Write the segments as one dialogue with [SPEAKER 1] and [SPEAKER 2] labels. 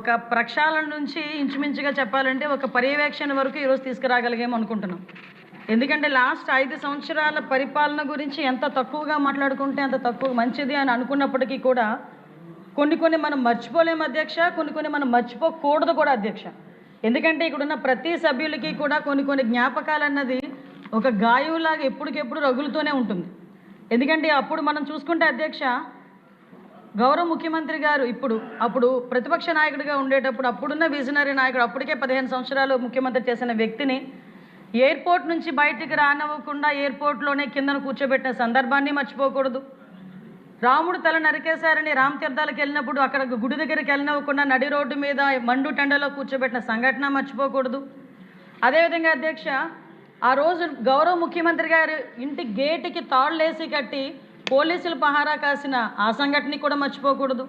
[SPEAKER 1] ఒక ప్రక్షాళన నుంచి ఇంచుమించుగా చెప్పాలంటే ఒక పర్యవేక్షణ వరకు ఈరోజు తీసుకురాగలిగాము అనుకుంటున్నాం. ఎందుకంటే లాస్ట్ 5 సంవత్సరాల పరిపాలన గురించి ఎంత తక్కువగా మాట్లాడుకుంటే అంత తక్కువ మంచిది అని అనుకున్నప్పటికీ కూడా కొన్ని మనం మర్చిపోలేము అధ్యక్ష, కొన్ని మనం మర్చిపోకూడదు కూడా అధ్యక్ష. ఎందుకంటే ఇక్కడున్న ప్రతి సభ్యులకి కూడా కొన్ని జ్ఞాపకాలు అన్నది ఒక గాయంలాగా ఎప్పటికెప్పుడు రగులుతూనే ఉంటుంది. ఎందుకంటే అప్పుడు మనం చూసుకుంటే అధ్యక్ష, గౌరవ ముఖ్యమంత్రి గారు అప్పుడు ప్రతిపక్ష నాయకుడిగా ఉండేటప్పుడు అప్పుడున్న విజనరీ నాయకుడు, అప్పటికే 15 సంవత్సరాలు ముఖ్యమంత్రి చేసిన వ్యక్తిని ఎయిర్పోర్ట్ నుంచి బయటికి రానివ్వకుండా ఎయిర్పోర్ట్లోనే కిందను కూర్చోబెట్టిన సందర్భాన్ని మర్చిపోకూడదు. రాముడు తల నరికేశారని రామ్ తీర్థాలకు వెళ్ళినప్పుడు అక్కడ గుడి దగ్గరికి వెళ్ళనివ్వకుండా నడి రోడ్డు మీద మండు టెండలో కూర్చోబెట్టిన సంఘటన మర్చిపోకూడదు. అదేవిధంగా అధ్యక్ష, ఆ రోజు గౌరవ ముఖ్యమంత్రి గారు ఇంటి గేటుకి తాళ్ళేసి కట్టి పోలీసులు పహారా కాసిన ఆ సంఘటన కూడా మర్చిపోకూడదు.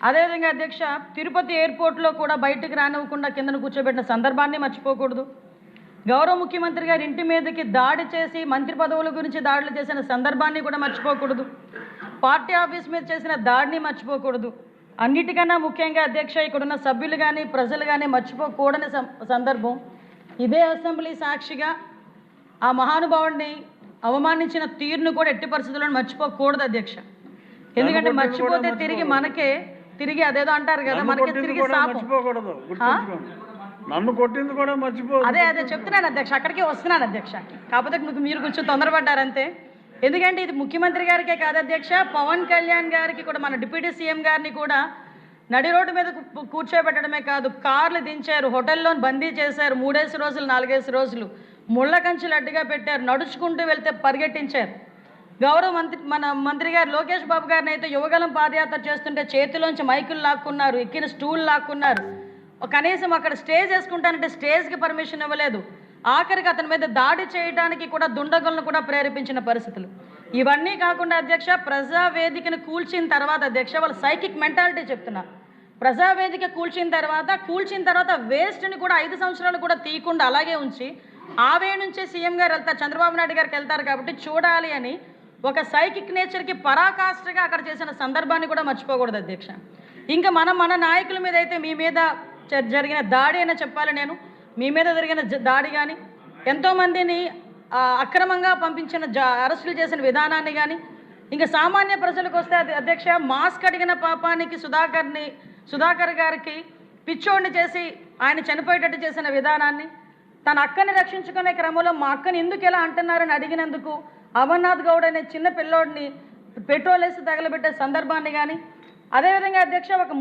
[SPEAKER 1] అదేవిధంగా అధ్యక్ష, తిరుపతి ఎయిర్పోర్ట్లో కూడా బయటకు రానివ్వకుండా కిందను కూర్చోబెట్టిన సందర్భాన్ని మర్చిపోకూడదు. గౌరవ ముఖ్యమంత్రి గారి ఇంటి మీదకి దాడి చేసి మంత్రి పదవుల గురించి దాడులు చేసిన సందర్భాన్ని కూడా మర్చిపోకూడదు. పార్టీ ఆఫీస్ మీద చేసిన దాడిని మర్చిపోకూడదు. అన్నిటికన్నా ముఖ్యంగా అధ్యక్ష, ఇక్కడున్న సభ్యులు కానీ ప్రజలు కానీ మర్చిపోకూడని సందర్భం ఇదే అసెంబ్లీ సాక్షిగా ఆ మహానుభావుడిని అవమానించిన తీరును కూడా ఎట్టి పరిస్థితుల్లో మర్చిపోకూడదు అధ్యక్ష. ఎందుకంటే మర్చిపోతే తిరిగి అదేదో అంటారు కదా, మనకి తిరిగి
[SPEAKER 2] నన్ను కొట్టింది కూడా
[SPEAKER 1] అదే చెప్తున్నాను అధ్యక్ష, అక్కడికే వస్తున్నాను అధ్యక్ష. కాకపోతే మీరు కొంచెం తొందరపడ్డారంతే. ఎందుకంటే ఇది ముఖ్యమంత్రి గారికే కాదు అధ్యక్ష, పవన్ కళ్యాణ్ గారికి కూడా, మన డిప్యూటీ సీఎం గారిని కూడా నడి రోడ్డు మీద కూర్చోబెట్టడమే కాదు, కార్లు దించారు, హోటల్లో బందీ చేశారు, 3 రోజులు 4 రోజులు ముళ్ళ కంచెలు అడ్డుగా పెట్టారు, నడుచుకుంటూ వెళ్తే పరిగెట్టించారు. గౌరవ మన మంత్రి గారు లోకేష్ బాబు గారిని అయితే యువగలం పాదయాత్ర చేస్తుంటే చేతిలోంచి మైకులు లాక్కున్నారు, ఎక్కిన స్టూల్ లాక్కున్నారు, కనీసం అక్కడ స్టేజ్ వేసుకుంటానంటే స్టేజ్కి పర్మిషన్ ఇవ్వలేదు. ఆఖరికి అతని మీద దాడి చేయడానికి కూడా దుండగులను కూడా ప్రేరేపించిన పరిస్థితులు. ఇవన్నీ కాకుండా అధ్యక్ష, ప్రజావేదికను కూల్చిన తర్వాత అధ్యక్ష, వాళ్ళ సైకిక్ మెంటాలిటీ చెప్తున్నా, ప్రజావేదిక కూల్చిన తర్వాత వేస్ట్ని కూడా 5 సంవత్సరాలు కూడా తీయకుండా అలాగే ఉంచి ఆవే నుంచే సీఎం గారు వెళ్తారు, చంద్రబాబు నాయుడు గారికి వెళ్తారు కాబట్టి చూడాలి అని ఒక సైకిక్ నేచర్కి పరాకాష్ఠగా అక్కడ చేసిన సందర్భాన్ని కూడా మర్చిపోకూడదు అధ్యక్ష. ఇంకా మన నాయకుల మీద అయితే మీ మీద జరిగిన దాడి అయినా చెప్పాలి, నేను మీ మీద జరిగిన దాడి కానీ, ఎంతోమందిని అక్రమంగా పంపించిన అరెస్టులు చేసిన విధానాన్ని కానీ, ఇంకా సామాన్య ప్రజలకు వస్తే అధ్యక్ష, మాస్క్ అడిగిన పాపానికి సుధాకర్ గారికి పిచ్చోడిని చేసి ఆయన చనిపోయేటట్టు చేసిన విధానాన్ని, తన అక్కని రక్షించుకునే క్రమంలో మా అక్కని ఎందుకు ఎలా అంటున్నారని అడిగినందుకు అమర్నాథ్ గౌడ్ అనే చిన్న పిల్లోడిని పెట్రోల్ వేసి తగలబెట్టే సందర్భాన్ని కానీ, అదేవిధంగా అధ్యక్ష, ఒక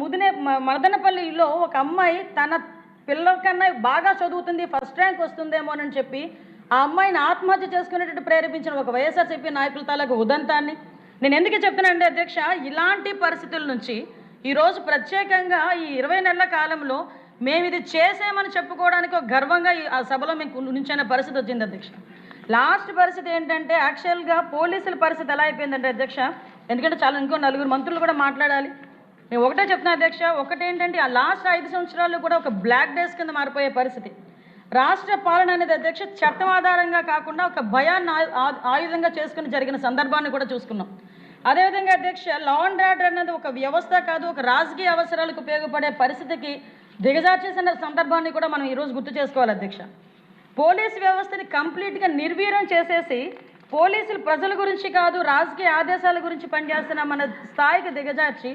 [SPEAKER 1] మదనపల్లిలో ఒక అమ్మాయి తన పిల్లల కన్నా బాగా చదువుతుంది, ఫస్ట్ ర్యాంక్ వస్తుందేమోనని చెప్పి ఆ అమ్మాయిని ఆత్మహత్య చేసుకునేటట్టు ప్రేరేపించిన ఒక వైఎస్ఆర్సీపీ నాయకుల తాలూకు ఉదంతాన్ని నేను ఎందుకు చెప్తున్నానంటే అధ్యక్ష, ఇలాంటి పరిస్థితుల నుంచి ఈరోజు ప్రత్యేకంగా ఈ 20 నెలల కాలంలో మేము ఇది చేసామని చెప్పుకోవడానికి ఒక గర్వంగా ఆ సభలో మేము నుంచిన పరిస్థితి వచ్చింది అధ్యక్ష. లాస్ట్ పరిస్థితి ఏంటంటే యాక్చువల్గా పోలీసుల పరిస్థితి ఎలా అయిపోయిందంటే అధ్యక్ష, ఎందుకంటే ఇంకో 4 మంత్రులు కూడా మాట్లాడాలి. నేను ఒకటే చెప్తున్నా అధ్యక్ష, ఒకటేంటంటే ఆ లాస్ట్ 5 సంవత్సరాల్లో కూడా ఒక బ్లాక్ డేస్ కింద మారిపోయే పరిస్థితి. రాష్ట్ర పాలన అనేది అధ్యక్ష చట్టం ఆధారంగా కాకుండా ఒక భయాన్ని ఆయుధంగా చేసుకుని జరిగిన సందర్భాన్ని కూడా చూసుకున్నాం. అదేవిధంగా అధ్యక్ష, లా అండ్ ఆర్డర్ అనేది ఒక వ్యవస్థ కాదు, ఒక రాజకీయ అవసరాలకు ఉపయోగపడే పరిస్థితికి దిగజార్చేసిన సందర్భాన్ని కూడా మనం ఈరోజు గుర్తు చేసుకోవాలి అధ్యక్ష. పోలీసు వ్యవస్థని కంప్లీట్గా నిర్వీర్యం చేసేసి పోలీసులు ప్రజల గురించి కాదు రాజకీయ ఆదేశాల గురించి పనిచేస్తున్న మన స్థాయికి దిగజార్చి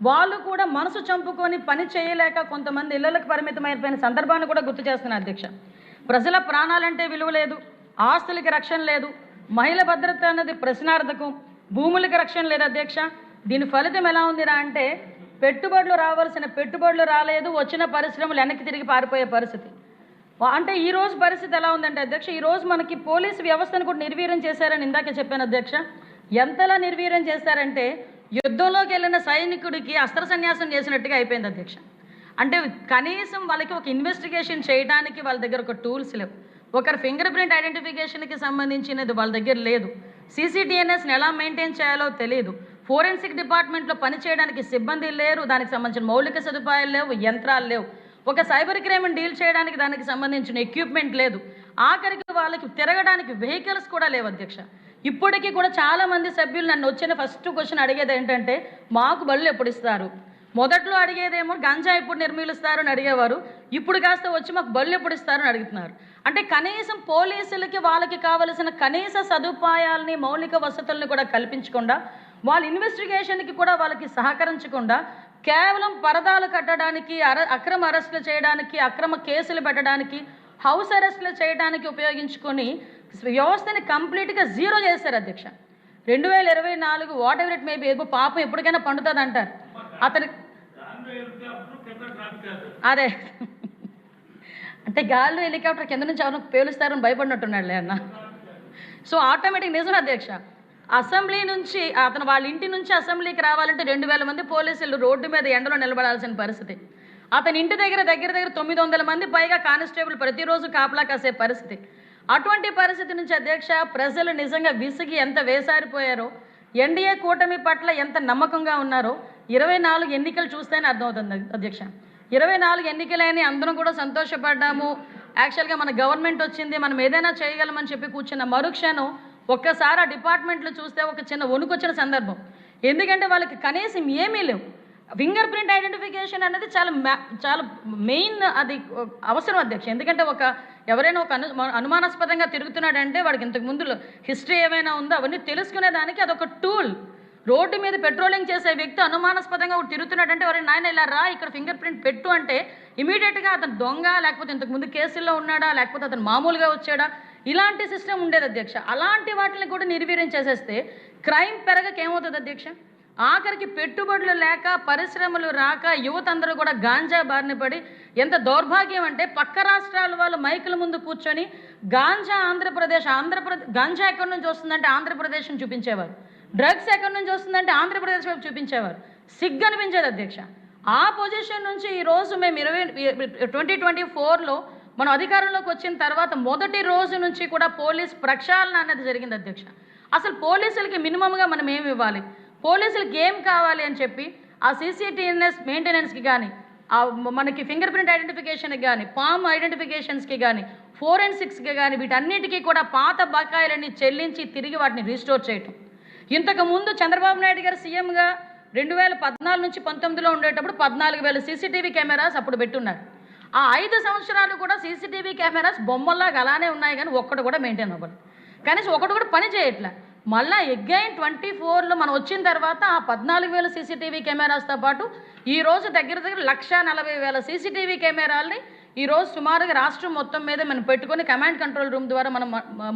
[SPEAKER 1] వాళ్ళు కూడా మనసు చంపుకొని పని చేయలేక కొంతమంది ఇళ్లకు పరిమితమైపోయిన సందర్భాన్ని కూడా గుర్తు చేస్తున్నారు అధ్యక్ష. ప్రజల ప్రాణాలంటే విలువ లేదు, ఆస్తులకి రక్షణ లేదు, మహిళ భద్రత అన్నది ప్రశ్నార్థకం, భూములకి రక్షణ లేదు అధ్యక్ష. దీని ఫలితం ఎలా ఉందిరా అంటే రావాల్సిన పెట్టుబడులు రాలేదు, వచ్చిన పరిశ్రమలు వెనక్కి తిరిగి పారిపోయే పరిస్థితి. అంటే ఈరోజు పరిస్థితి ఎలా ఉందంటే అధ్యక్ష, ఈరోజు మనకి పోలీసు వ్యవస్థను కూడా నిర్వీర్యం చేశారని ఇందాకే చెప్పాను అధ్యక్ష. ఎంతలా నిర్వీర్యం చేశారంటే యుద్ధంలోకి వెళ్ళిన సైనికుడికి అస్త్ర సన్యాసం చేసినట్టుగా అయిపోయింది అధ్యక్ష. అంటే కనీసం వాళ్ళకి ఒక ఇన్వెస్టిగేషన్ చేయడానికి వాళ్ళ దగ్గర ఒక టూల్స్ లేవు, ఒకరి ఫింగర్ ప్రింట్ ఐడెంటిఫికేషన్కి సంబంధించినది వాళ్ళ దగ్గర లేదు, CCTNSని ఎలా మెయింటైన్ చేయాలో తెలియదు, ఫోరెన్సిక్ డిపార్ట్మెంట్లో పనిచేయడానికి సిబ్బంది లేరు, దానికి సంబంధించిన మౌలిక సదుపాయాలు లేవు, యంత్రాలు లేవు, ఒక సైబర్ క్రైమ్ని డీల్ చేయడానికి దానికి సంబంధించిన ఎక్విప్మెంట్ లేదు, ఆఖరికి వాళ్ళకి తిరగడానికి వెహికల్స్ కూడా లేవు అధ్యక్ష. ఇప్పటికీ కూడా చాలామంది సభ్యులు నన్ను వచ్చిన ఫస్ట్ క్వశ్చన్ అడిగేది ఏంటంటే మాకు బళ్ళు ఎప్పుడు ఇస్తారు, మొదట్లో అడిగేదేమో గంజా ఎప్పుడు నిర్మూలిస్తారు అని అడిగేవారు, ఇప్పుడు కాస్త వచ్చి మాకు బళ్ళు ఎప్పుడు ఇస్తారని అడుగుతున్నారు. అంటే కనీసం పోలీసులకి వాళ్ళకి కావలసిన కనీస సదుపాయాలని, మౌలిక వసతుల్ని కూడా కల్పించకుండా, వాళ్ళ ఇన్వెస్టిగేషన్కి కూడా వాళ్ళకి సహకరించకుండా, కేవలం పరదాలు కట్టడానికి, అక్రమ అరెస్టులు చేయడానికి, అక్రమ కేసులు పెట్టడానికి, హౌస్ అరెస్టులు చేయడానికి ఉపయోగించుకొని వ్యవస్థని కంప్లీట్గా జీరో చేశారు అధ్యక్ష. 2024 what ever it may be, పాపం ఎప్పటికైనా పండుతుంది అంటారు అతని. అదే అంటే గాల్లో హెలికాప్టర్ కింద నుంచి ఎవరు పేలుస్తారని భయపడినట్టున్నాడులే అన్న. సో ఆటోమేటిక్ నిజం అధ్యక్ష, అసెంబ్లీ నుంచి అతను వాళ్ళ ఇంటి నుంచి అసెంబ్లీకి రావాలంటే 2000 మంది పోలీసులు రోడ్డు మీద ఎండలో నిలబడాల్సిన పరిస్థితి. అతని ఇంటి దగ్గర 900 మంది పైగా కానిస్టేబుల్ ప్రతిరోజు కాపలా కాసే పరిస్థితి. అటువంటి పరిస్థితి నుంచి అధ్యక్ష ప్రజలు నిజంగా విసిగి ఎంత వేసారిపోయారో, ఎన్డీఏ కూటమి పట్ల ఎంత నమ్మకంగా ఉన్నారో 24 ఎన్నికలు చూస్తేనే అర్థమవుతుంది అధ్యక్ష. 24 ఎన్నికలైన అందరం కూడా సంతోషపడ్డాము. యాక్చువల్గా మన గవర్నమెంట్ వచ్చింది, మనం ఏదైనా చేయగలమని చెప్పి కూర్చున్న మరుక్షణం ఒక్కసారి ఆ డిపార్ట్మెంట్లు చూస్తే ఒక చిన్న వణుకొచ్చిన సందర్భం. ఎందుకంటే వాళ్ళకి కనీసం ఏమీ లేవు. ఫింగర్ ప్రింట్ ఐడెంటిఫికేషన్ అనేది చాలా మెయిన్, అది అవసరం అధ్యక్ష. ఎందుకంటే ఎవరైనా ఒక అనుమానాస్పదంగా తిరుగుతున్నాడంటే వాడికి ఇంతకు ముందు హిస్టరీ ఏమైనా ఉందో అవన్నీ తెలుసుకునేదానికి అదొక టూల్. రోడ్డు మీద పెట్రోలింగ్ చేసే వ్యక్తి అనుమానాస్పదంగా తిరుగుతున్నాడంటే ఎవరైనా నాయన ఇలా రా ఇక్కడ ఫింగర్ ప్రింట్ పెట్టు అంటే ఇమీడియట్గా అతను దొంగ, లేకపోతే ఇంతకు ముందు కేసుల్లో ఉన్నాడా, లేకపోతే అతను మామూలుగా వచ్చాడా, ఇలాంటి సిస్టమ్ ఉండేది అధ్యక్ష. అలాంటి వాటిని కూడా నిర్వీర్యం చేసేస్తే క్రైమ్ పెరగక ఏమవుతుంది అధ్యక్ష? ఆఖరికి పెట్టుబడులు లేక, పరిశ్రమలు రాక, యువత అందరూ కూడా గాంజా బారిన పడి, ఎంత దౌర్భాగ్యం అంటే పక్క రాష్ట్రాల వాళ్ళు మైకుల ముందు కూర్చొని గాంజా గాంజా ఎక్కడి నుంచి వస్తుందంటే ఆంధ్రప్రదేశ్ని చూపించేవారు, డ్రగ్స్ ఎక్కడి నుంచి వస్తుందంటే ఆంధ్రప్రదేశ్ వైపు చూపించేవారు. సిగ్గు అనిపించేది అధ్యక్ష. ఆ పొజిషన్ నుంచి ఈరోజు మేము 2024లో మనం అధికారంలోకి వచ్చిన తర్వాత మొదటి రోజు నుంచి కూడా పోలీస్ ప్రక్షాళన అనేది జరిగింది అధ్యక్ష. అసలు పోలీసులకి మినిమంగా మనం ఏమి ఇవ్వాలి, పోలీసులకి ఏం కావాలి అని చెప్పి ఆ సీసీటీఎన్ఎస్ మెయింటెనెన్స్కి కానీ, మనకి ఫింగర్ ప్రింట్ ఐడెంటిఫికేషన్కి కానీ, పామ్ ఐడెంటిఫికేషన్స్కి కానీ, ఫోరెన్సిక్స్కి కానీ, వీటన్నిటికీ కూడా పాత బకాయిలన్నీ చెల్లించి తిరిగి వాటిని రీస్టోర్ చేయటం. ఇంతకుముందు చంద్రబాబు నాయుడు గారు సీఎంగా 2014 నుంచి 19లో ఉండేటప్పుడు 14,000 సీసీటీవీ కెమెరాస్ అప్పుడు పెట్టున్నారు. ఆ 5 సంవత్సరాలు కూడా సీసీటీవీ కెమెరాస్ బొమ్మల్లాగా అలానే ఉన్నాయి, కానీ ఒక్కటి కూడా మెయింటైన్ అవ్వాలి, కనీసం ఒకటి కూడా పని చేయట్లే. మళ్ళీ అగైన్ 24లో మనం వచ్చిన తర్వాత ఆ 14,000 సీసీటీవీ కెమెరాస్తో పాటు ఈరోజు దగ్గర 1,40,000 సీసీటీవీ కెమెరాలని ఈరోజు సుమారుగా రాష్ట్రం మొత్తం మీద మనం పెట్టుకొని కమాండ్ కంట్రోల్ రూమ్ ద్వారా మనం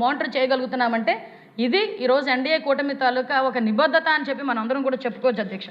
[SPEAKER 1] మానిటర్ చేయగలుగుతున్నామంటే ఇది ఈరోజు ఎన్డీఏ కూటమి తాలూకా ఒక నిబద్ధత అని చెప్పి మనం అందరం కూడా చెప్పుకోవచ్చు అధ్యక్ష.